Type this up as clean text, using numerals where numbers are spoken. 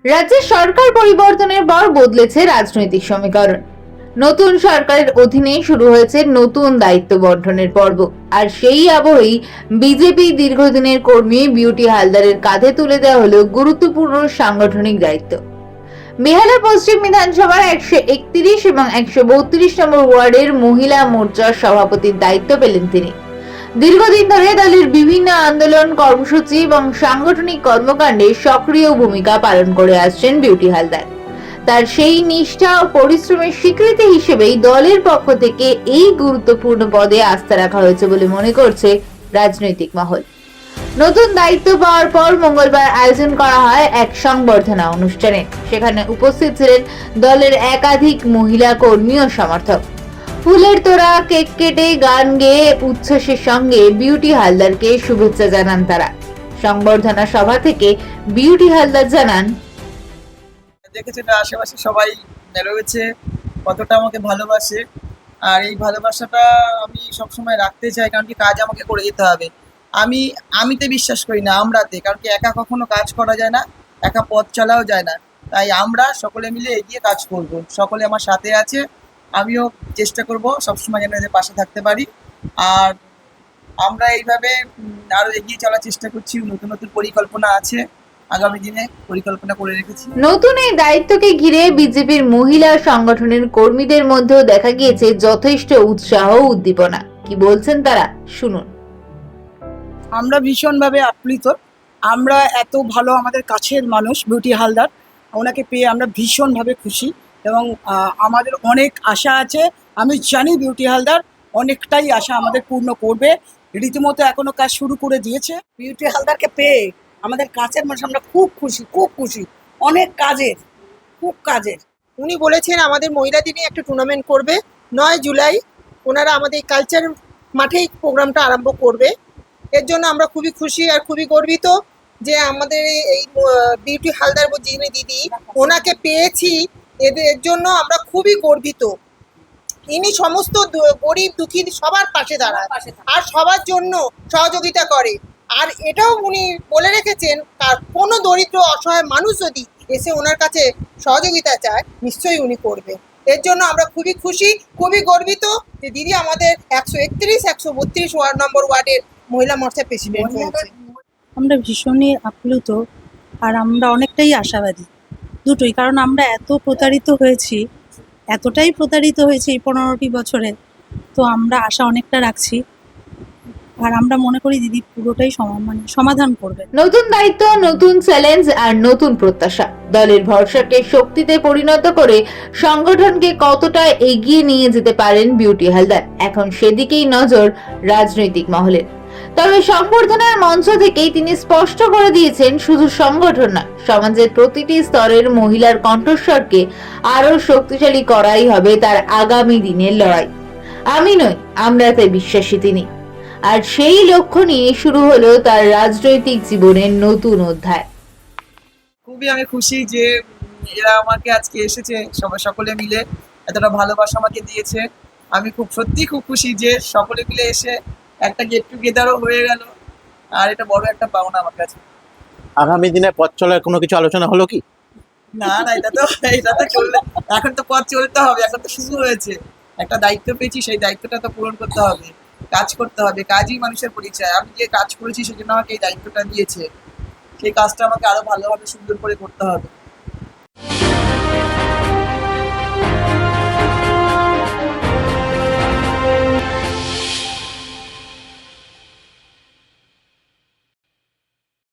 রাজ্যে সরকার পরিবর্তনের পর বদলেছে রাজনৈতিক সমীকরণ। নতুন সরকারের অধীনে শুরু হয়েছে নতুন দায়িত্ব বন্টনের পর্ব। আর সেই আবহেই বিজেপি দীর্ঘদিনের কর্মী বিউটি হালদারের কাঁধে তুলে দেওয়া হলো গুরুত্বপূর্ণ সাংগঠনিক দায়িত্ব। বেহালা পশ্চিম বিধানসভার 131 এবং 132 নম্বর ওয়ার্ডের মহিলা মোর্চার সভাপতির দায়িত্ব পেলেন তিনি। দীর্ঘদিন ধরে দলের বিভিন্ন আন্দোলন, কর্মসূচি এবং সাংগঠনিক কর্মকাণ্ডে সক্রিয় ভূমিকা পালন করে আসছেন বিউটি হালদার। তার সেই নিষ্ঠা ও পরিশ্রমের স্বীকৃতি হিসেবেই দলের পক্ষ থেকে এই গুরুত্বপূর্ণ পদে আস্থা রাখা হয়েছে বলে মনে করছে রাজনৈতিক মহল। নতুন দায়িত্ব পাওয়ার পর মঙ্গলবার আয়োজন করা হয় এক সংবর্ধনা অনুষ্ঠানে। সেখানে উপস্থিত ছিলেন দলের একাধিক মহিলা কর্মী ও সমর্থক। ফুলের তোড়া, কেক কেটে, গান গেয়ে উচ্ছ্বাসের সঙ্গে বিউটি হালদারকে শুভেচ্ছা জানান তারা। সংবর্ধনা সভা থেকে বিউটি হালদার জানান, দেখেছে না আশেপাশে সবাই রয়েছে কতটা আমাকে ভালোবাসে, আর এই ভালোবাসাটা আমি সবসময় রাখতে চাই, কারণ কি কাজ আমাকে করে যেতে হবে। আমিতে বিশ্বাস করি না, আমরাতে, কারণ কি একা কখনো কাজ করা যায় না, একা পথ চলাও যায় না। তাই আমরা সকলে মিলে এগিয়ে কাজ করব, সকলে আমার সাথে আছে, আমিও চেষ্টা করব সবসময় যেন এদের পাশে থাকতে পারি। আর আমরা এইভাবে আরো এগিয়ে চলার চেষ্টা করছি। নতুন নতুন পরিকল্পনা আছে, আগামী দিনে পরিকল্পনা করে রেখেছি। নতুন এই দায়িত্বকে ঘিরে বিজেপির মহিলা সংগঠনের কর্মীদের মধ্যেও দেখা গিয়েছে যথেষ্ট উৎসাহ ও উদ্দীপনা। কি বলছেন তারা, শুনুন। আমরা ভীষণভাবে আপ্লুত। আমরা এত ভালো আমাদের কাছের মানুষ বিউটি হালদার, ওনাকে পেয়ে আমরা ভীষণভাবে খুশি এবং আমাদের অনেক আশা আছে। আমি জানি বিউটি হালদার অনেকটাই আশা আমাদের পূর্ণ করবে, রীতিমতো এখনো কাজ শুরু করে দিয়েছে। বিউটি হালদারকে পেয়ে আমাদের কাছের মানুষ, আমরা খুব খুশি, খুব খুশি, অনেক কাজের, খুব কাজের। উনি বলেছেন আমাদের মহিলাদের নিয়ে একটা টুর্নামেন্ট করবে 9 জুলাই। ওনারা আমাদের কালচার মাঠেই প্রোগ্রামটা আরম্ভ করবে। এর জন্য আমরা খুবই খুশি আর খুবই গর্বিত যে আমাদের এই বিউটি হালদার যিনি দিদি, ওনাকে পেয়েছি। এর জন্য আমরা খুবই গর্বিত। ইনি সমস্ত গরিব দুঃখী সবার পাশে দাঁড়ায় আর সবার জন্য সহযোগিতা করে। আর এটাও উনি বলে রেখেছেন, তার কোনো দরিদ্র অসহায় মানুষ যদি এসে ওনার কাছে সহযোগিতা চায়, নিশ্চয়ই উনি করবে। এর জন্য আমরা খুবই খুশি, খুবই গর্বিত যে দিদি আমাদের 131, 132 ওয়ার্ড নম্বর ওয়ার্ডের মহিলা মোর্চার প্রেসিডেন্ট হয়েছে। আমরা ভীষণই আপ্লুত আর আমরা অনেকটাই আশাবাদী, দুটোই। কারণ আমরা এতটাই প্রতারিত হয়েছি এই 15টি বছরে, তো আমরা আশা অনেকটা রাখছি আর আমরা মনে করি দিদি পুরোটাই সমাধান করবে। নতুন দায়িত্ব, নতুন চ্যালেঞ্জ আর নতুন প্রত্যাশা দলের ভরসাকে শক্তিতে পরিণত করে সংগঠনকে কতটা এগিয়ে নিয়ে যেতে পারেন বিউটি হালদার, এখন সেদিকেই নজর রাজনৈতিক মহলের। তবে সংবর্ধনার মঞ্চ থেকেই তিনি স্পষ্ট করে দিয়েছেন, শুধু সংগঠন না, সমাজের প্রতিটি স্তরের মহিলার কণ্ঠস্বরকে আরো শক্তিশালী করাই হবে তার আগামী দিনের লড়াই। আমি নই, আমরাতে বিশ্বাসী তিনি। আর সেই লক্ষ্য নিয়ে শুরু হলো তার রাজনৈতিক জীবনের নতুন অধ্যায়। খুবই আমি খুশি যে এরা আমাকে আজকে এসেছে, সকলে মিলে এতটা ভালোবাসা আমাকে দিয়েছে। আমি সত্যি খুব খুশি যে সকলে মিলে এসে একটা গেট টুগেদারও হয়ে গেল, আর এটা বড় একটা পাওনা আমার কাছে। আগামী দিনে পথ চলার কোনো কিছু আলোচনা হলো কি? না, এটা তো চললে, এখন তো পথ চলতে হবে, এখন তো শুরু হয়েছে। একটা দায়িত্ব পেয়েছি, সেই দায়িত্বটা তো পূরণ করতে হবে, কাজ করতে হবে। কাজই মানুষের পরিচয়। আমি যে কাজ করেছি সেজন্য আমাকে এই দায়িত্বটা দিয়েছে, সেই কাজটা আমাকে আরো ভালোভাবে সুন্দর করে করতে হবে।